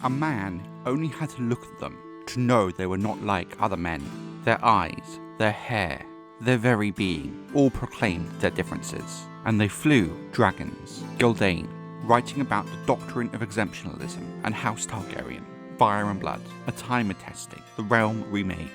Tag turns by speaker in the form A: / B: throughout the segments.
A: A man only had to look at them to know they were not like other men. Their eyes, their hair, their very being all proclaimed their differences, and they flew dragons, Gildane, writing about the doctrine of exemptionalism and House Targaryen, fire and blood, a time of testing, the realm remade.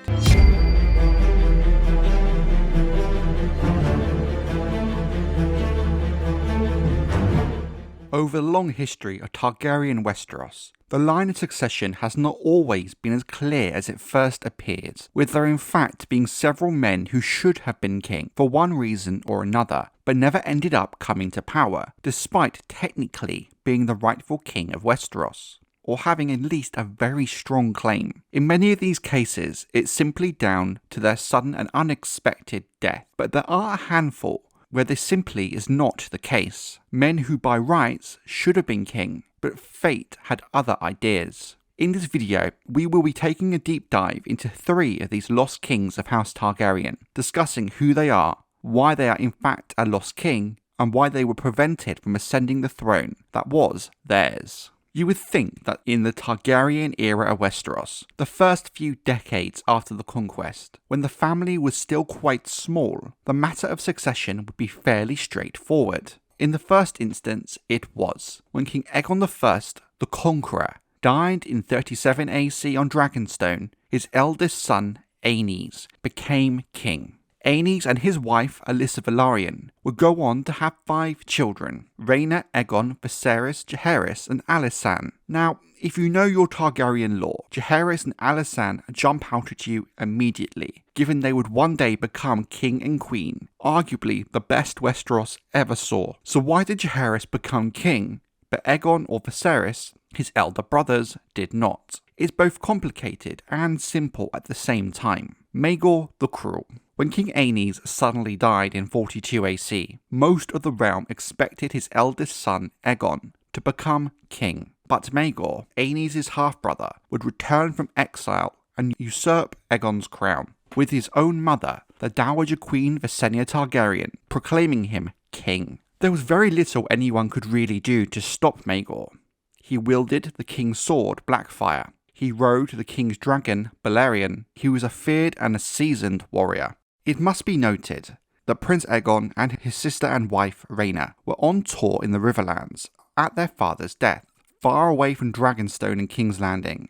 A: Over the long history of Targaryen Westeros, the line of succession has not always been as clear as it first appears, with there in fact being several men who should have been king for one reason or another, but never ended up coming to power, despite technically being the rightful king of Westeros, or having at least a very strong claim. In many of these cases, it's simply down to their sudden and unexpected death, but there are a handful where this simply is not the case. Men who by rights should have been king, but fate had other ideas. In this video, we will be taking a deep dive into 3 of these lost kings of House Targaryen, discussing who they are, why they are in fact a lost king, and why they were prevented from ascending the throne that was theirs. You would think that in the Targaryen era of Westeros, the first few decades after the conquest, when the family was still quite small, the matter of succession would be fairly straightforward. In the first instance, it was, when King Aegon I, the Conqueror, died in 37 AC on Dragonstone, his eldest son, Aenys, became king. Aenys and his wife, Alyssa Velaryon, would go on to have 5 children: Rhaena, Aegon, Viserys, Jaehaerys, and Alysanne. Now, if you know your Targaryen lore, Jaehaerys and Alysanne jump out at you immediately, given they would one day become king and queen, arguably the best Westeros ever saw. So why did Jaehaerys become king, but Aegon or Viserys, his elder brothers, did not? It's both complicated and simple at the same time. Maegor the Cruel. When King Aenys suddenly died in 42 AC, most of the realm expected his eldest son, Aegon, to become king. But Maegor, Aenys' half-brother, would return from exile and usurp Aegon's crown, with his own mother, the Dowager Queen Visenya Targaryen, proclaiming him king. There was very little anyone could really do to stop Maegor. He wielded the king's sword, Blackfire. He rode the king's dragon, Balerion. He was a feared and a seasoned warrior. It must be noted that Prince Aegon and his sister and wife, Rhaena, were on tour in the Riverlands at their father's death, far away from Dragonstone and King's Landing,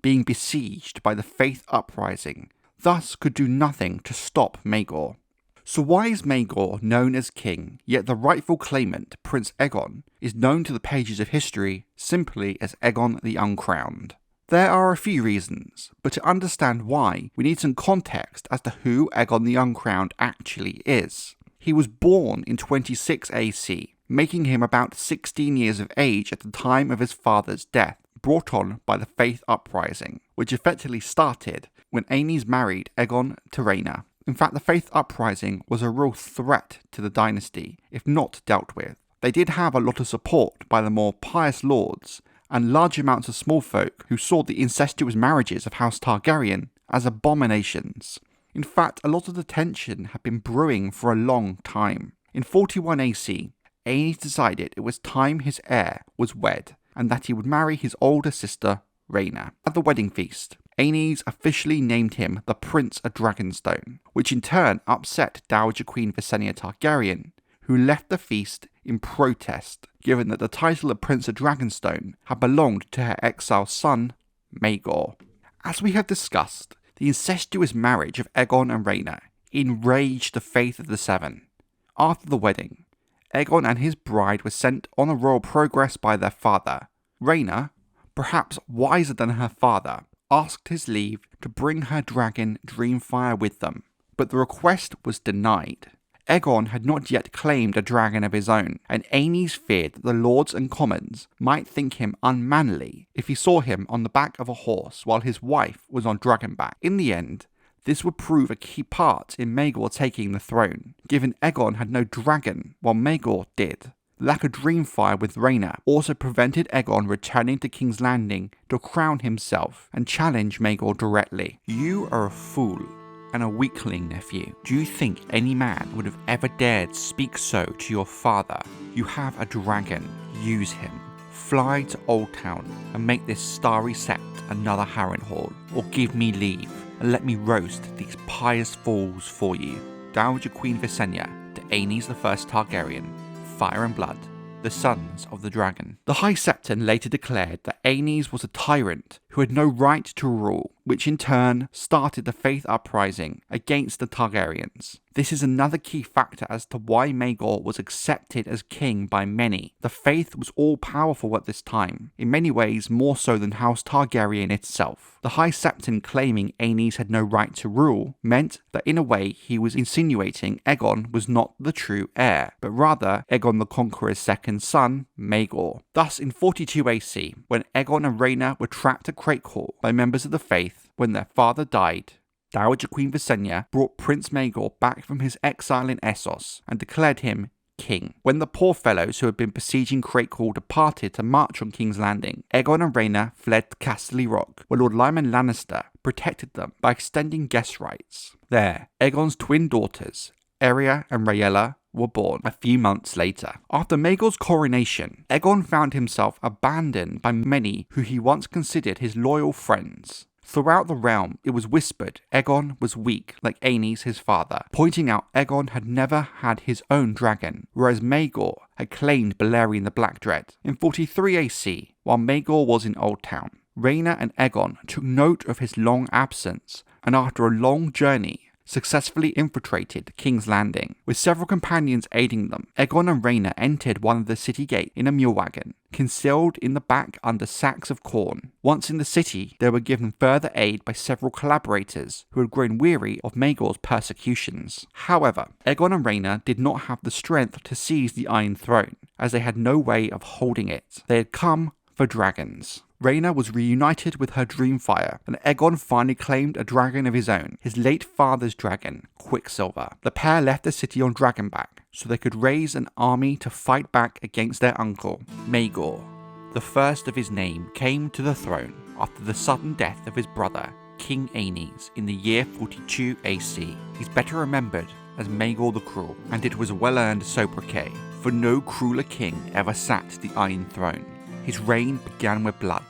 A: being besieged by the Faith Uprising, thus could do nothing to stop Maegor. So why is Maegor known as king, yet the rightful claimant, Prince Aegon, is known to the pages of history simply as Aegon the Uncrowned? There are a few reasons, but to understand why, we need some context as to who Aegon the Uncrowned actually is. He was born in 26 AC, making him about 16 years of age at the time of his father's death, brought on by the Faith Uprising, which effectively started when Aenys married Aegon to Rhaena. In fact, the Faith Uprising was a real threat to the dynasty, if not dealt with. They did have a lot of support by the more pious lords, and large amounts of small folk who saw the incestuous marriages of House Targaryen as abominations. In fact, a lot of the tension had been brewing for a long time. In 41 AC, Aenys decided it was time his heir was wed, and that he would marry his older sister, Rhaena. At the wedding feast, Aenys officially named him the Prince of Dragonstone, which in turn upset Dowager Queen Visenya Targaryen, who left the feast in protest, given that the title of Prince of Dragonstone had belonged to her exiled son, Maegor. As we have discussed, the incestuous marriage of Aegon and Rhaena enraged the Faith of the Seven. After the wedding, Aegon and his bride were sent on a royal progress by their father. Rhaena, perhaps wiser than her father, asked his leave to bring her dragon Dreamfire with them, but the request was denied. Aegon had not yet claimed a dragon of his own, and Aenys feared that the lords and commons might think him unmanly if he saw him on the back of a horse while his wife was on dragonback. In the end, this would prove a key part in Maegor taking the throne, given Aegon had no dragon while Maegor did. The lack of Dreamfire with Rhaena also prevented Aegon returning to King's Landing to crown himself and challenge Maegor directly. You are a fool and a weakling, nephew. Do you think any man would have ever dared speak so to your father? You have a dragon. Use him. fly to Old Town and make this starry sept another Harrenhal, or give me leave, and let me roast these pious fools for you. Dowager Queen Visenya to Aenys the First Targaryen, Fire and Blood, the Sons of the Dragon. The High Septon later declared that Aenys was a tyrant who had no right to rule, which in turn started the Faith Uprising against the Targaryens. This is another key factor as to why Maegor was accepted as king by many. The Faith was all-powerful at this time, in many ways more so than House Targaryen itself. The High Septon claiming Aenys had no right to rule meant that in a way he was insinuating Aegon was not the true heir, but rather Aegon the Conqueror's second son, Maegor. Thus in 42 AC, when Aegon and Rhaena were trapped at Crakehall by members of the Faith when their father died, Dowager Queen Visenya brought Prince Maegor back from his exile in Essos and declared him king. When the poor fellows who had been besieging Crakehall departed to march on King's Landing, Aegon and Rhaena fled to Casterly Rock, where Lord Lyman Lannister protected them by extending guest rights. There, Aegon's twin daughters, Arya and Rhaella, were born a few months later. After Maegor's coronation, Aegon found himself abandoned by many who he once considered his loyal friends. Throughout the realm, it was whispered Aegon was weak like Aenys his father, pointing out Aegon had never had his own dragon, whereas Maegor had claimed Balerion the Black Dread. In 43 AC, while Maegor was in Old Town, Rhaena and Aegon took note of his long absence, and after a long journey, successfully infiltrated King's Landing. With several companions aiding them, Aegon and Rhaena entered one of the city gates in a mule wagon, concealed in the back under sacks of corn. Once in the city, they were given further aid by several collaborators who had grown weary of Maegor's persecutions. However, Aegon and Rhaena did not have the strength to seize the Iron Throne, as they had no way of holding it. They had come for dragons. Rhaena was reunited with her Dreamfire, and Aegon finally claimed a dragon of his own, his late father's dragon, Quicksilver. The pair left the city on dragonback, so they could raise an army to fight back against their uncle, Maegor. The first of his name came to the throne after the sudden death of his brother, King Aenys, in the year 42 AC. He's better remembered as Maegor the Cruel, and it was a well-earned sobriquet, for no crueler king ever sat the Iron Throne. His reign began with blood,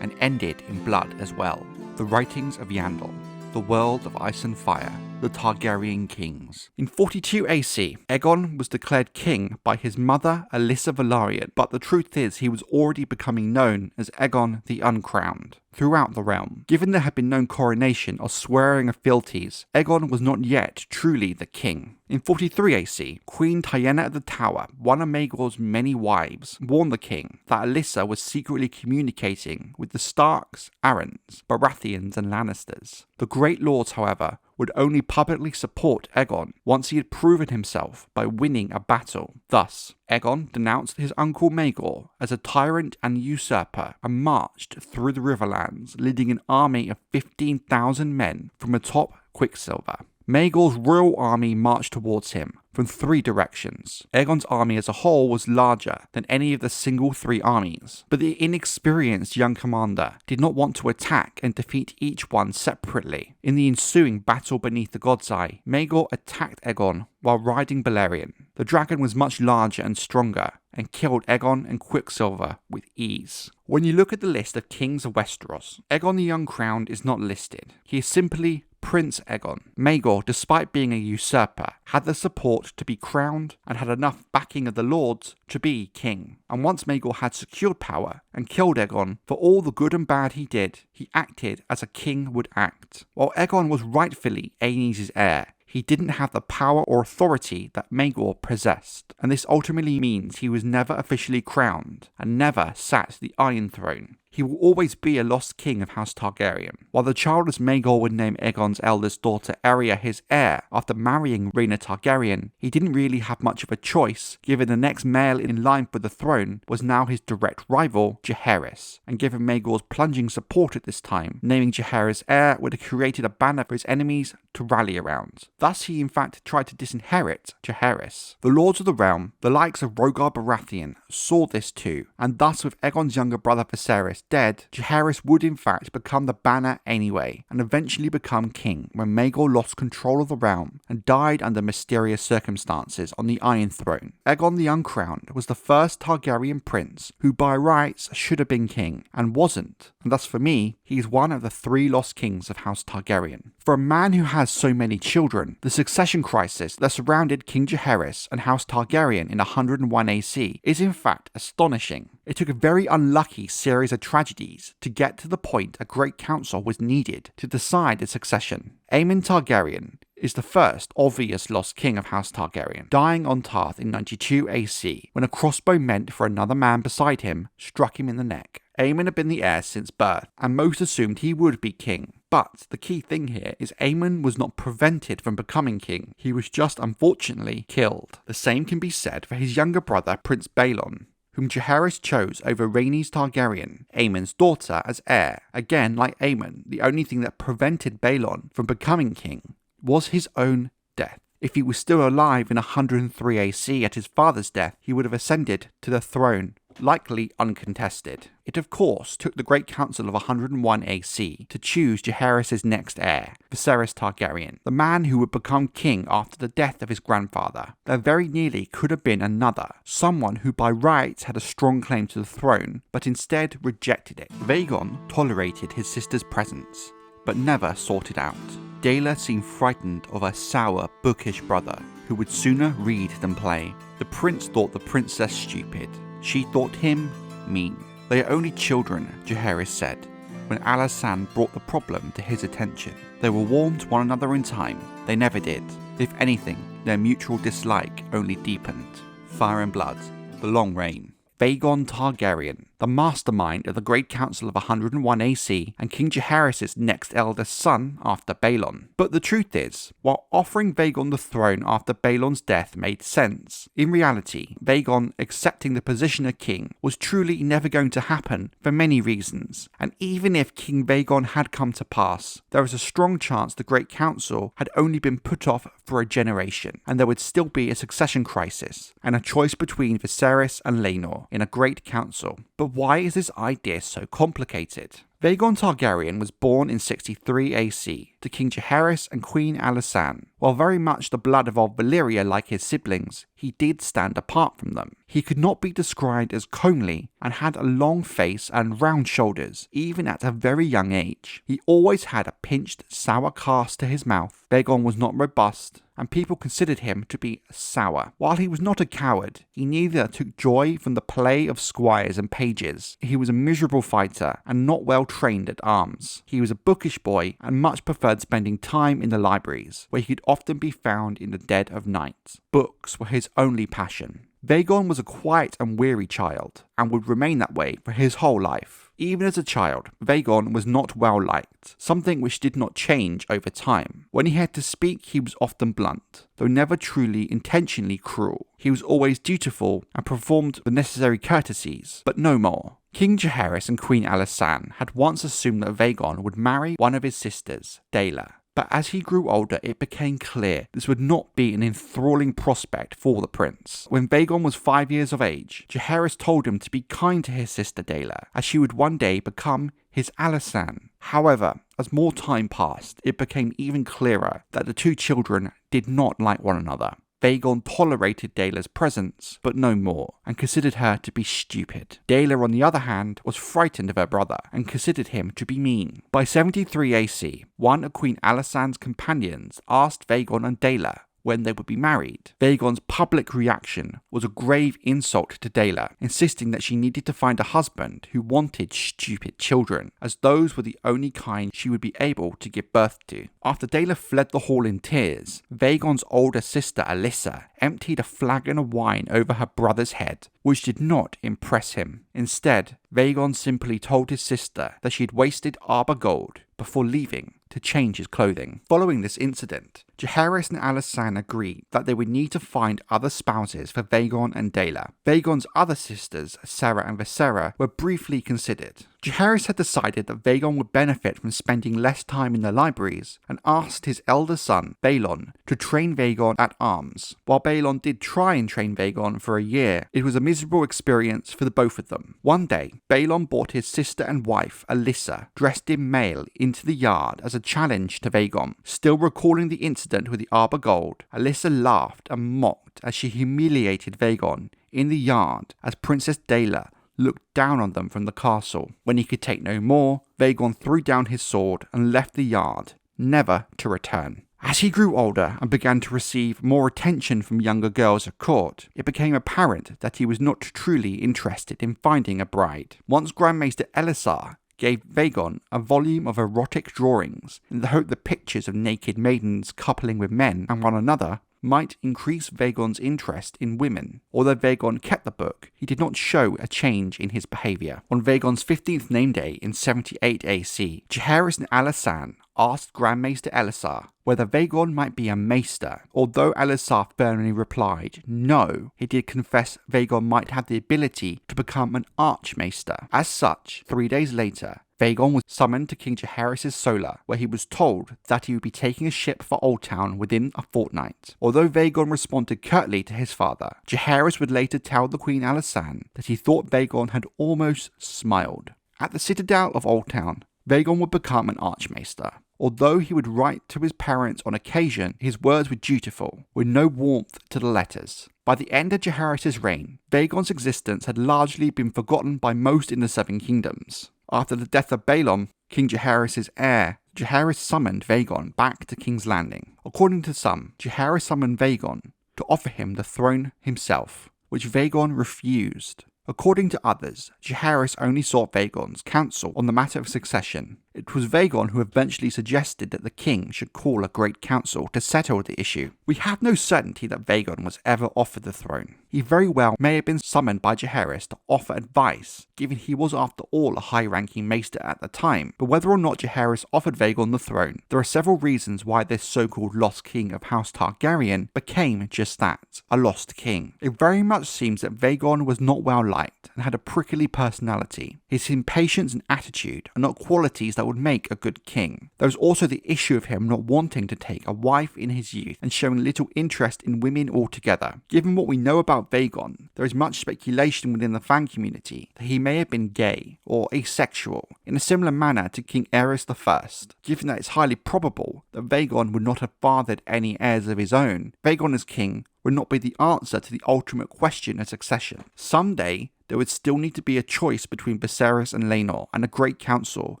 A: and ended in blood as well. The writings of Yandel, the world of ice and fire, the Targaryen kings. In 42 AC, Aegon was declared king by his mother Alyssa Velaryon, but the truth is he was already becoming known as Aegon The Uncrowned throughout the realm. Given there had been no coronation or swearing of fealties, Aegon was not yet truly the king. In 43 AC, Queen Tyenna of the Tower, one of Maegor's many wives, warned the king that Alyssa was secretly communicating with the Starks, Arryns, Baratheons and Lannisters. The Great Lords, however, would only publicly support Aegon once he had proven himself by winning a battle. Thus, Aegon denounced his uncle Maegor as a tyrant and usurper and marched through the Riverlands, leading an army of 15,000 men from atop Quicksilver. Maegor's royal army marched towards him from three directions. Aegon's army as a whole was larger than any of the single three armies, but the inexperienced young commander did not want to attack and defeat each one separately. In the ensuing battle beneath the God's Eye, Maegor attacked Aegon while riding Balerion. The dragon was much larger and stronger, and killed Aegon and Quicksilver with ease. When you look at the list of kings of Westeros, Aegon the Uncrowned is not listed. He is simply Prince Aegon. Maegor, despite being a usurper, had the support to be crowned and had enough backing of the lords to be king. And once Maegor had secured power and killed Aegon, for all the good and bad he did, he acted as a king would act. While Aegon was rightfully Aenys' heir, he didn't have the power or authority that Maegor possessed, and this ultimately means he was never officially crowned and never sat the Iron Throne. He will always be a lost king of House Targaryen. While the childless Maegor would name Aegon's eldest daughter Arya his heir after marrying Rhaena Targaryen, he didn't really have much of a choice, given the next male in line for the throne was now his direct rival, Jaehaerys, and given Maegor's plunging support at this time, naming Jaehaerys heir would have created a banner for his enemies to rally around. Thus he in fact tried to disinherit Jaehaerys. The lords of the realm, the likes of Rhaegar Baratheon, saw this too, and thus with Aegon's younger brother Viserys Instead, Jaehaerys would in fact become the banner anyway, and eventually become king when Maegor lost control of the realm and died under mysterious circumstances on the Iron Throne. Aegon the Uncrowned was the first Targaryen prince who by rights should have been king, and wasn't, and thus for me, he is one of the 3 lost kings of House Targaryen. For a man who has so many children, the succession crisis that surrounded King Jaehaerys and House Targaryen in 101 AC is in fact astonishing. It took a very unlucky series of tragedies to get to the point a great council was needed to decide the succession. Aemon Targaryen is the first obvious lost king of House Targaryen, dying on Tarth in 92 AC when a crossbow meant for another man beside him struck him in the neck. Aemon had been the heir since birth, and most assumed he would be king. But the key thing here is Aemon was not prevented from becoming king, he was just unfortunately killed. The same can be said for his younger brother Prince Baelon, whom Jaehaerys chose over Rhaenys Targaryen, Aemon's daughter, as heir. Again, like Aemon, the only thing that prevented Baelon from becoming king was his own death. If he was still alive in 103 AC at his father's death, he would have ascended to the throne, likely uncontested. It of course took the Great Council of 101 AC to choose Jaehaerys' next heir, Viserys Targaryen, the man who would become king after the death of his grandfather. There very nearly could have been another, someone who by rights had a strong claim to the throne, but instead rejected it. Vaegon tolerated his sister's presence, but never sought it out. Daela seemed frightened of her sour, bookish brother, who would sooner read than play. The prince thought the princess stupid. She thought him mean. They are only children, Jaehaerys said, when Alysanne brought the problem to his attention. They will warn one another in time. They never did. If anything, their mutual dislike only deepened. Fire and blood. The long reign. Vaegon Targaryen, the mastermind of the Great Council of 101 AC and King Jaehaerys' next eldest son after Baelon. But the truth is, while offering Vaegon the throne after Baelon's death made sense, in reality, Vaegon accepting the position of king was truly never going to happen for many reasons. And even if King Vaegon had come to pass, there is a strong chance the Great Council had only been put off for a generation, and there would still be a succession crisis, and a choice between Viserys and Laenor in a Great Council. But why is this idea so complicated? Vaegon Targaryen was born in 63 AC to King Jaehaerys and Queen Alysanne. While very much the blood of old Valyria like his siblings, he did stand apart from them. He could not be described as comely and had a long face and round shoulders, even at a very young age. He always had a pinched, sour cast to his mouth. Vaegon was not robust, and people considered him to be sour. While he was not a coward, he neither took joy from the play of squires and pages. He was a miserable fighter and not well trained at arms. He was a bookish boy and much preferred spending time in the libraries, where he could often be found in the dead of night. Books were his only passion. Vaegon was a quiet and weary child, and would remain that way for his whole life. Even as a child, Vaegon was not well liked, something which did not change over time. When he had to speak, he was often blunt, though never truly intentionally cruel. He was always dutiful and performed the necessary courtesies, but no more. King Jaehaerys and Queen Alysanne had once assumed that Vaegon would marry one of his sisters, Daela. But as he grew older, it became clear this would not be an enthralling prospect for the prince. When Vaegon was 5 years of age, Jaehaerys told him to be kind to his sister Daela, as she would one day become his Alysanne. However, as more time passed, it became even clearer that the two children did not like one another. Vaegon tolerated Daela's presence, but no more, and considered her to be stupid. Daela, on the other hand, was frightened of her brother, and considered him to be mean. By 73 AC, one of Queen Alysanne's companions asked Vaegon and Daela when they would be married. Vaegon's public reaction was a grave insult to Daela, insisting that she needed to find a husband who wanted stupid children, as those were the only kind she would be able to give birth to. After Daela fled the hall in tears, Vaegon's older sister Alyssa emptied a flagon of wine over her brother's head, which did not impress him. Instead, Vaegon simply told his sister that she had wasted Arbor gold before leaving to change his clothing. Following this incident, Jaehaerys and Alysanne agreed that they would need to find other spouses for Vaegon and Daela. Vaegon's other sisters, Sarah and Visera, were briefly considered, Jaehaerys had decided that Vaegon would benefit from spending less time in the libraries and asked his elder son, Balon, to train Vaegon at arms. While Balon did try and train Vaegon for a year, it was a miserable experience for the both of them. One day, Balon brought his sister and wife, Alyssa, dressed in mail, into the yard as a challenge to Vaegon. Still recalling the incident with the Arbor Gold, Alyssa laughed and mocked as she humiliated Vaegon in the yard as Princess Daela looked down on them from the castle. When he could take no more, Vaegon threw down his sword and left the yard, never to return. As he grew older and began to receive more attention from younger girls at court, it became apparent that he was not truly interested in finding a bride. Once Grand Maester Elessar gave Vaegon a volume of erotic drawings in the hope that pictures of naked maidens coupling with men and one another might increase Vaegon's interest in women. Although Vaegon kept the book, he did not show a change in his behaviour. On Vaegon's 15th name day in 78 AC, Jaehaerys and Alysanne asked Grand Maester Elessar whether Vaegon might be a maester. Although Elessar firmly replied no, he did confess Vaegon might have the ability to become an archmaester. As such, 3 days later, Vaegon was summoned to King Jaehaerys' Solar, where he was told that he would be taking a ship for Oldtown within a fortnight. Although Vaegon responded curtly to his father, Jaehaerys would later tell the Queen Alysanne that he thought Vaegon had almost smiled. At the citadel of Oldtown, Vaegon would become an archmaester. Although he would write to his parents on occasion, his words were dutiful, with no warmth to the letters. By the end of Jaehaerys' reign, Vaegon's existence had largely been forgotten by most in the Seven Kingdoms. After the death of Balon, King Jaehaerys' heir, Jaehaerys summoned Vaegon back to King's Landing. According to some, Jaehaerys summoned Vaegon to offer him the throne himself, which Vaegon refused. According to others, Jaehaerys only sought Vaegon's counsel on the matter of succession. It was Vaegon who eventually suggested that the king should call a great council to settle the issue. We have no certainty that Vaegon was ever offered the throne. He very well may have been summoned by Jaehaerys to offer advice, given he was after all a high-ranking maester at the time. But whether or not Jaehaerys offered Vaegon the throne, there are several reasons why this so-called lost king of House Targaryen became just that, a lost king. It very much seems that Vaegon was not well liked and had a prickly personality. His impatience and attitude are not qualities that would make a good king. There was also the issue of him not wanting to take a wife in his youth and showing little interest in women altogether. Given what we know about Vaegon, there is much speculation within the fan community that he may have been gay or asexual, in a similar manner to King Aerys I. Given that it's highly probable that Vaegon would not have fathered any heirs of his own, Vaegon as king would not be the answer to the ultimate question of succession. Someday, there would still need to be a choice between Viserys and Laenor, and a great council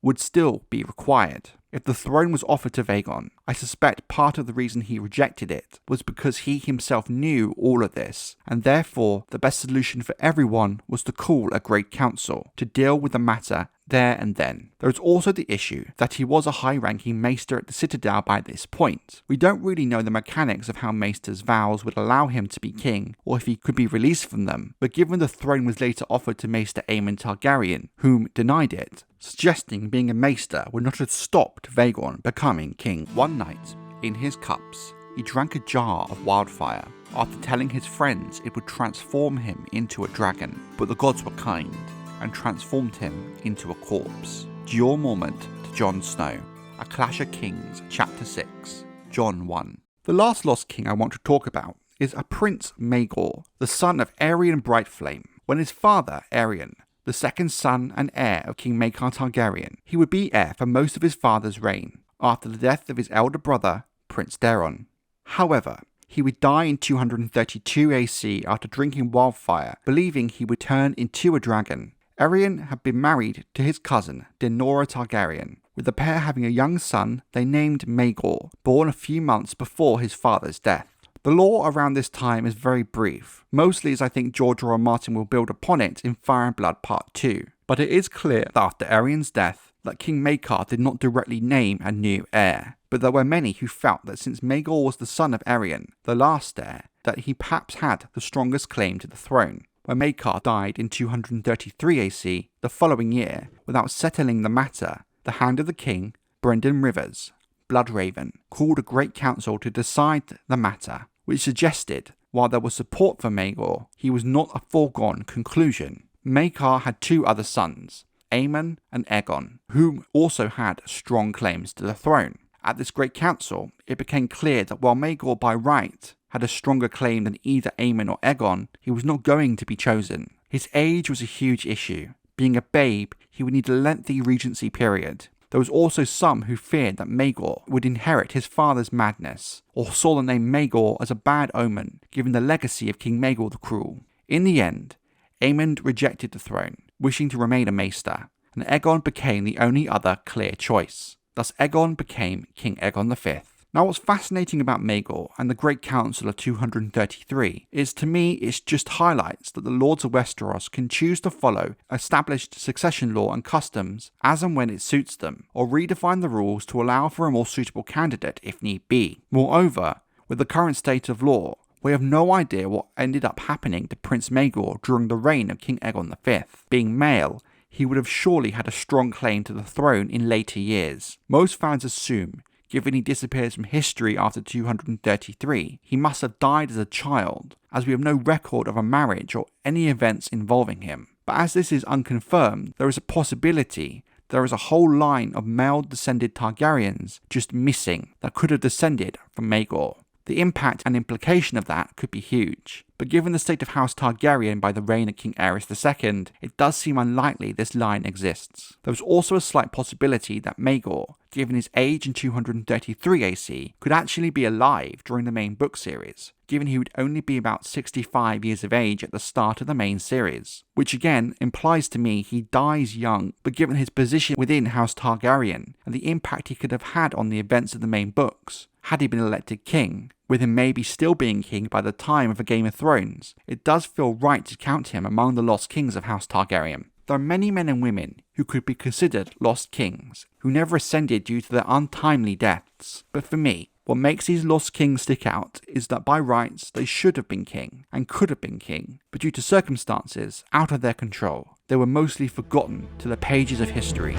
A: would still be required. If the throne was offered to Vaegon, I suspect part of the reason he rejected it was because he himself knew all of this, and therefore the best solution for everyone was to call a great council to deal with the matter there and then. There is also the issue that he was a high-ranking maester at the Citadel by this point. We don't really know the mechanics of how maesters' vows would allow him to be king, or if he could be released from them, but given the throne was later offered to Maester Aemon Targaryen, whom denied it, suggesting being a maester would not have stopped Vaegon becoming king. One night, in his cups, he drank a jar of wildfire, after telling his friends it would transform him into a dragon, but the gods were kind and transformed him into a corpse. Dior Mormont to Jon Snow, A Clash of Kings, Chapter 6, Jon 1. The last lost king I want to talk about is a Prince Maegor, the son of Aerion Brightflame. When his father, Aerion, the second son and heir of King Maegor Targaryen, he would be heir for most of his father's reign, after the death of his elder brother, Prince Daeron. However, he would die in 232 AC after drinking wildfire, believing he would turn into a dragon. Aerion had been married to his cousin, Daenora Targaryen, with the pair having a young son they named Maegor, born a few months before his father's death. The lore around this time is very brief, mostly as I think George R. R. Martin will build upon it in Fire and Blood Part 2, but it is clear that after Aerion's death, that King Maegor did not directly name a new heir, but there were many who felt that since Maegor was the son of Aerion, the last heir, that he perhaps had the strongest claim to the throne. When Maegor died in 233 AC, the following year, without settling the matter, the Hand of the King, Brynden Rivers, Bloodraven, called a great council to decide the matter, which suggested, while there was support for Maegor, he was not a foregone conclusion. Maegor had two other sons, Aemon and Aegon, who also had strong claims to the throne. At this great council, it became clear that while Maegor by right had a stronger claim than either Aemon or Aegon, he was not going to be chosen. His age was a huge issue. Being a babe, he would need a lengthy regency period. There was also some who feared that Maegor would inherit his father's madness, or saw the name Maegor as a bad omen, given the legacy of King Maegor the Cruel. In the end, Aemon rejected the throne, wishing to remain a Maester, and Aegon became the only other clear choice. Thus Aegon became King Aegon V. Now what's fascinating about Maegor and the Great Council of 233 is, to me, it just highlights that the Lords of Westeros can choose to follow established succession law and customs as and when it suits them, or redefine the rules to allow for a more suitable candidate if need be. Moreover, with the current state of law, we have no idea what ended up happening to Prince Maegor during the reign of King Aegon V. Being male, he would have surely had a strong claim to the throne in later years. Most fans assume, given he disappears from history after 233, he must have died as a child, as we have no record of a marriage or any events involving him. But as this is unconfirmed, there is a possibility there is a whole line of male-descended Targaryens just missing that could have descended from Maegor. The impact and implication of that could be huge, but given the state of House Targaryen by the reign of King Aerys II, it does seem unlikely this line exists. There was also a slight possibility that Maegor, given his age in 233 AC, could actually be alive during the main book series, given he would only be about 65 years of age at the start of the main series, which again implies to me he dies young, but given his position within House Targaryen and the impact he could have had on the events of the main books, had he been elected king, with him maybe still being king by the time of A Game of Thrones, it does feel right to count him among the lost kings of House Targaryen. There are many men and women who could be considered lost kings, who never ascended due to their untimely deaths, but for me, what makes these lost kings stick out is that by rights they should have been king and could have been king, but due to circumstances out of their control, they were mostly forgotten to the pages of history.